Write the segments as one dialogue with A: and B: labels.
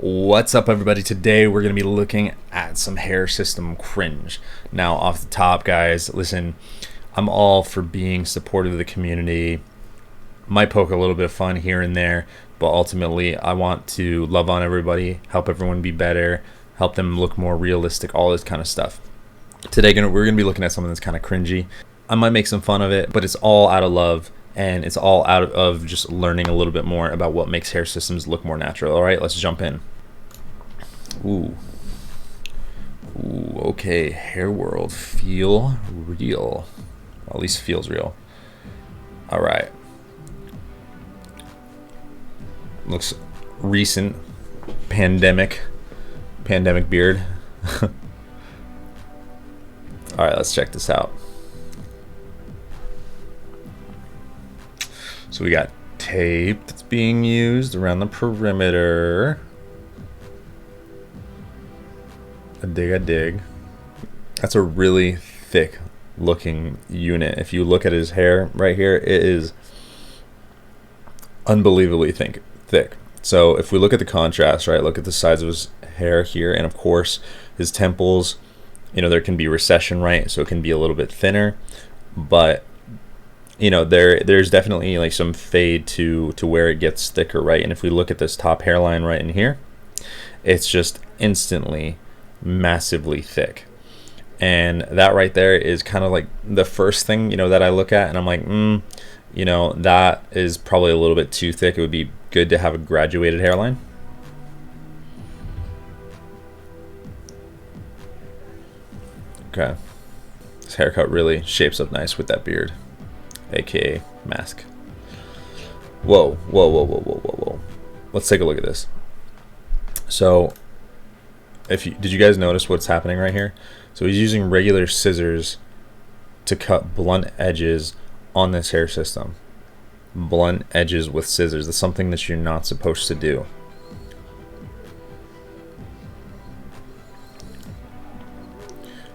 A: What's up, everybody? Today we're going to be looking at some hair system cringe. Now, off the top, guys, listen, I'm all for being supportive of the community. Might poke a little bit of fun here and there, but ultimately, I want to love on everybody, help everyone be better, help them look more realistic, all this kind of stuff. Today, we're going to be looking at something that's kind of cringy. I might make some fun of it, but it's all out of love. And it's all out of just learning a little bit more about what makes hair systems look more natural. All right, let's jump in. Ooh, okay, hair world, feel real. Well, at least feels real. All right. Looks recent, pandemic beard. All right, let's check this out. So we got tape that's being used around the perimeter. A dig. That's a really thick looking unit. If you look at his hair right here, it is unbelievably thick. So if we look at the contrast, right, look at the size of his hair here, and of course his temples, you know, there can be recession, right? So it can be a little bit thinner, but you know, there's definitely like some fade to where it gets thicker, right? And if we look at this top hairline right in here, it's just instantly massively thick. And that right there is kind of like the first thing, you know, that I look at and I'm like, you know, that is probably a little bit too thick. It would be good to have a graduated hairline. Okay. This haircut really shapes up nice with that beard, aka mask. Whoa. Let's take a look at this. So did you guys notice what's happening right here? So he's using regular scissors to cut blunt edges on this hair system. Blunt edges with scissors. That's something that you're not supposed to do.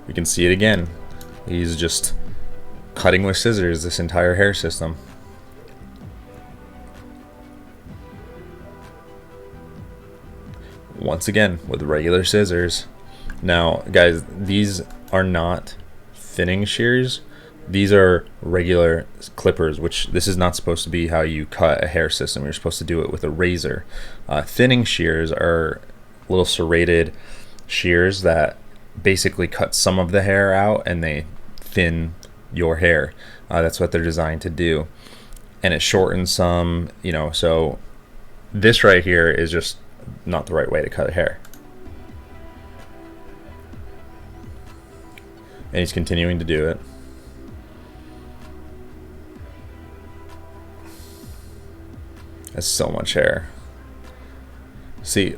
A: We can see it again. He's just cutting with scissors this entire hair system. Once again with regular scissors. Now guys, these are not thinning shears, these are regular clippers, which this is not supposed to be how you cut a hair system. You're supposed to do it with a razor. Thinning shears are little serrated shears that basically cut some of the hair out and they thin your hair. That's what they're designed to do, and it shortens some, you know. So this right here is just not the right way to cut hair. And he's continuing to do it. That's so much hair. See,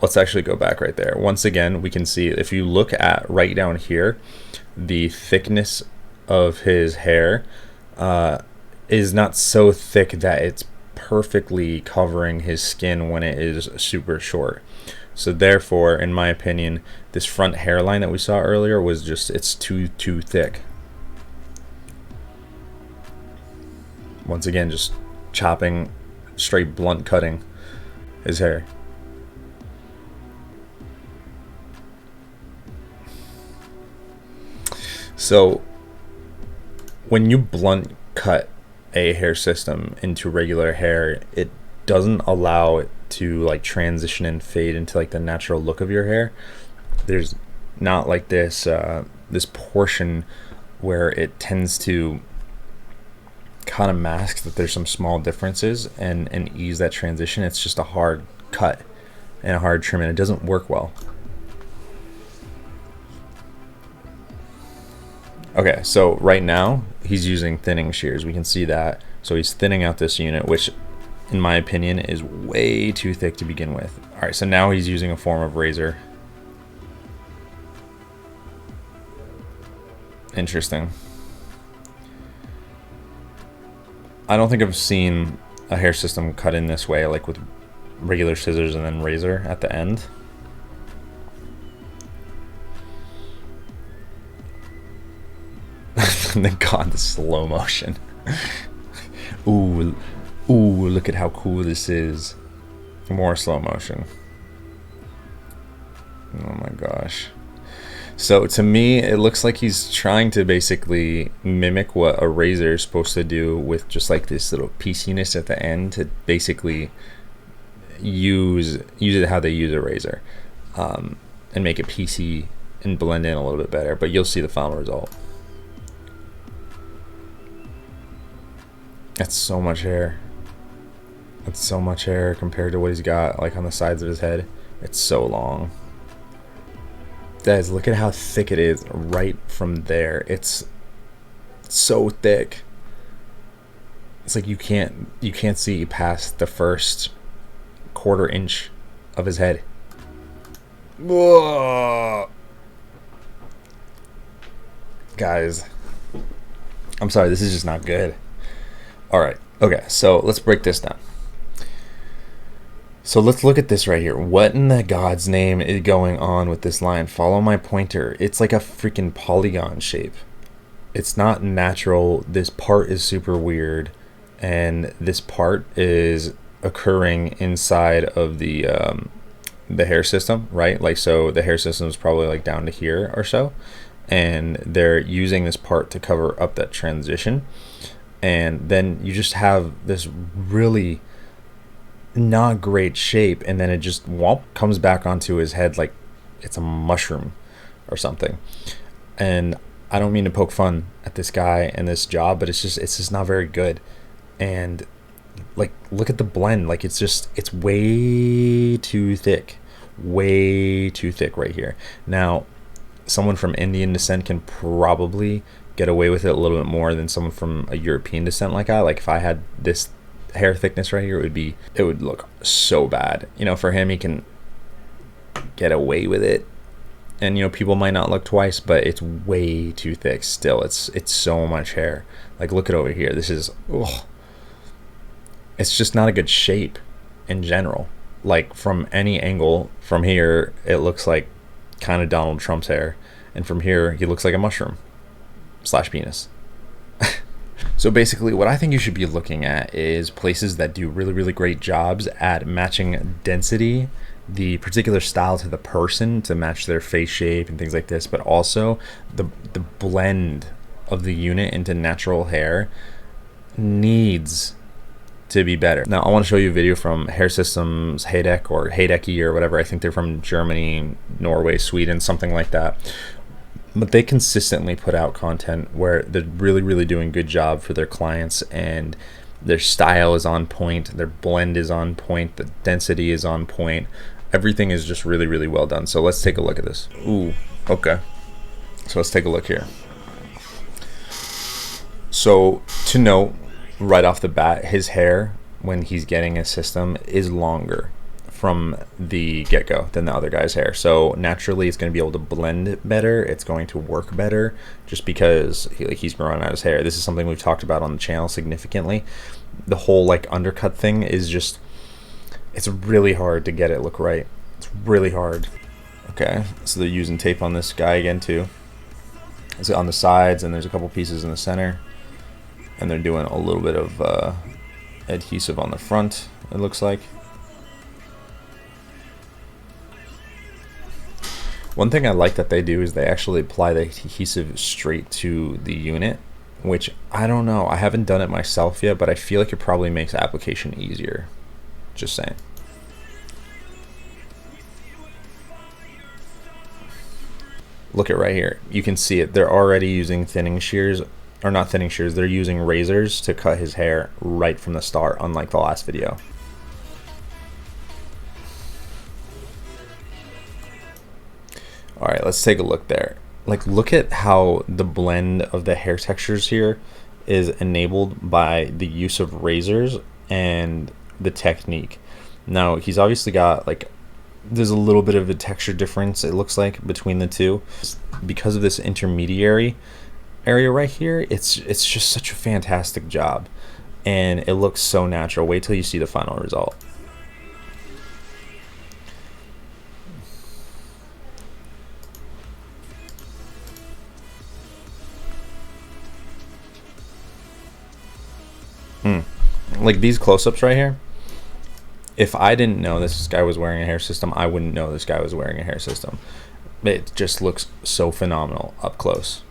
A: let's actually go back right there. Once again, we can see, if you look at right down here, the thickness of his hair is not so thick that it's perfectly covering his skin when it is super short. So therefore, in my opinion, this front hairline that we saw earlier was just, it's too thick. Once again, just chopping, straight blunt cutting his hair. So when you blunt cut a hair system into regular hair, it doesn't allow it to like transition and fade into like the natural look of your hair. There's not like this this portion where it tends to kind of mask that there's some small differences and ease that transition. It's just a hard cut and a hard trim, and it doesn't work well. Okay, so right now he's using thinning shears. We can see that. So he's thinning out this unit, which in my opinion is way too thick to begin with. All right, so now he's using a form of razor. Interesting. I don't think I've seen a hair system cut in this way, like with regular scissors and then razor at the end. And then God, the slow motion. Ooh, look at how cool this is. More slow motion. Oh my gosh. So to me, it looks like he's trying to basically mimic what a razor is supposed to do, with just like this little pieciness at the end to basically use it how they use a razor, and make it piecey and blend in a little bit better. But you'll see the final result. That's so much hair. That's so much hair compared to what he's got like on the sides of his head. It's so long. Guys, look at how thick it is right from there. It's so thick. It's like you can't see past the first quarter inch of his head. Whoa. Guys, I'm sorry, this is just not good. All right, okay, so let's break this down. So let's look at this right here. What in the God's name is going on with this line? Follow my pointer. It's like a freaking polygon shape. It's not natural. This part is super weird, and this part is occurring inside of the hair system, right? Like, so the hair system is probably like down to here or so, and they're using this part to cover up that transition, and then you just have this really not great shape, and then it just whomp comes back onto his head like it's a mushroom or something. And I don't mean to poke fun at this guy and this job, but it's just not very good. And like, look at the blend. Like, it's way too thick, right here. Now, someone from Indian descent can probably get away with it a little bit more than someone from a European descent like I. Like, if I had this hair thickness right here, it would look so bad. You know, for him, he can get away with it, and you know, people might not look twice, but it's way too thick still. It's so much hair. Like, look at over here. This is, ugh. It's just not a good shape in general. Like, from any angle, from here it looks like kind of Donald Trump's hair, and from here he looks like a mushroom / penis. So basically, what I think you should be looking at is places that do really, really great jobs at matching density, the particular style to the person to match their face shape and things like this, but also the blend of the unit into natural hair needs to be better. Now, I want to show you a video from Hair Systems Heidek, or Heideki, or whatever. I think they're from Germany, Norway, Sweden, something like that. But they consistently put out content where they're really, really doing a good job for their clients, and their style is on point, their blend is on point, the density is on point. Everything is just really, really well done. So let's take a look at this. Ooh, okay. So let's take a look here. So to note right off the bat, his hair, when he's getting a system, is longer from the get-go than the other guy's hair. So naturally it's going to be able to blend better, it's going to work better, just because he's growing out his hair. This is something we've talked about on the channel significantly. The whole like undercut thing is just, it's really hard to get it look right. It's really hard. Okay, so they're using tape on this guy again too. It's on the sides, and there's a couple pieces in the center, and they're doing a little bit of adhesive on the front, it looks like. One thing I like that they do is they actually apply the adhesive straight to the unit, which I don't know. I haven't done it myself yet, but I feel like it probably makes application easier. Just saying. Look at right here. You can see it. They're already using thinning shears, or not thinning shears, they're using razors to cut his hair right from the start, unlike the last video. All right, let's take a look there. Like, look at how the blend of the hair textures here is enabled by the use of razors and the technique. Now, he's obviously got like, there's a little bit of a texture difference, it looks like, between the two. Because of this intermediary area right here, it's just such a fantastic job, and it looks so natural. Wait till you see the final result. Like these close-ups right here, If I didn't know this guy was wearing a hair system, I wouldn't know this guy was wearing a hair system. It just looks so phenomenal up close.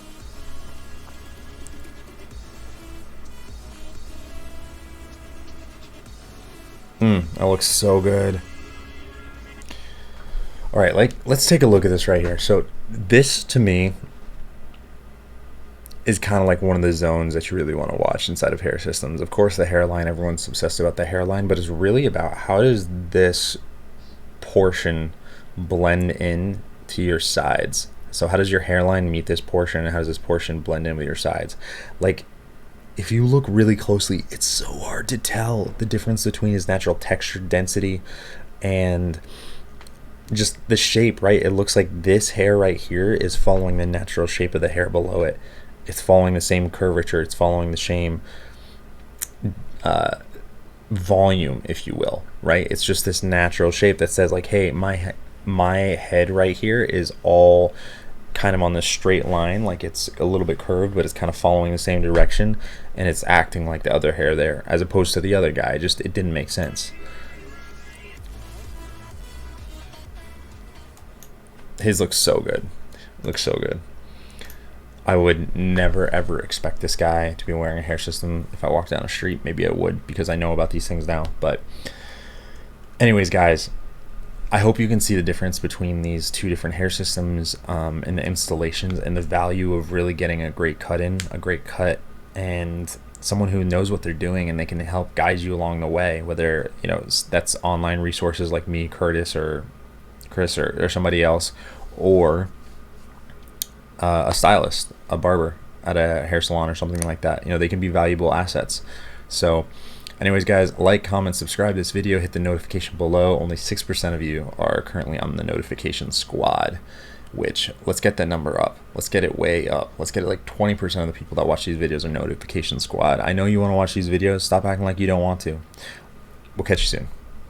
A: That looks so good. All right, like let's take a look at this right here. So this to me is kind of like one of the zones that you really want to watch inside of hair systems. Of course, the hairline, everyone's obsessed about the hairline, but it's really about how does this portion blend in to your sides. So how does your hairline meet this portion, and how does this portion blend in with your sides? Like, if you look really closely, it's so hard to tell the difference between his natural texture density and just the shape, right? It looks like this hair right here is following the natural shape of the hair below it. It's following the same curvature. It's following the same volume, if you will, right? It's just this natural shape that says like, hey, my head right here is all kind of on this straight line, like it's a little bit curved, but it's kind of following the same direction, and it's acting like the other hair there, as opposed to the other guy. It didn't make sense. His looks so good. Looks so good. I would never ever expect this guy to be wearing a hair system if I walked down the street. Maybe I would, because I know about these things now. But anyways, guys, I hope you can see the difference between these two different hair systems and the installations, and the value of really getting a great cut and someone who knows what they're doing, and they can help guide you along the way, whether that's online resources like me, Curtis, or Chris, or somebody else, or a stylist, a barber at a hair salon or something like that. They can be valuable assets. So anyways, guys, like, comment, subscribe to this video, hit the notification below. Only 6% of you are currently on the notification squad, which, let's get that number up. Let's get it way up. Let's get it like 20% of the people that watch these videos are notification squad. I know you want to watch these videos. Stop acting like you don't want to. We'll catch you soon.